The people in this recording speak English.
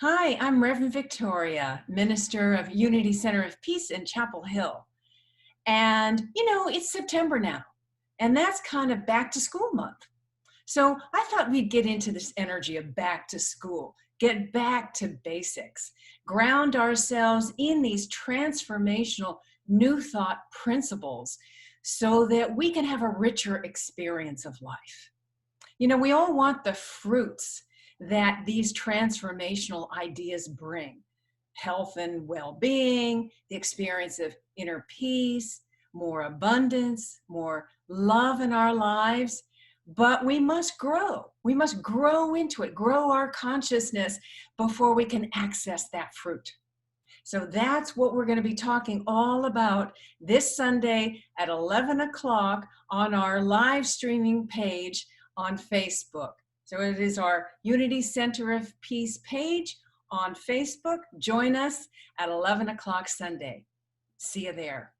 Hi, I'm Reverend Victoria, minister of Unity Center of Peace in Chapel Hill. And, it's September now, and that's kind of back to school month. So I thought we'd get into this energy of back to school, get back to basics, ground ourselves in these transformational new thought principles so that we can have a richer experience of life. We all want the fruits that these transformational ideas bring: health and well being, the experience of inner peace, more abundance, more love in our lives. But we must grow. We must grow into it, grow our consciousness before we can access that fruit. So that's what we're going to be talking all about this Sunday at 11 o'clock on our live streaming page on Facebook. So it is our Unity Center of Peace page on Facebook. Join us at 11 o'clock Sunday. See you there.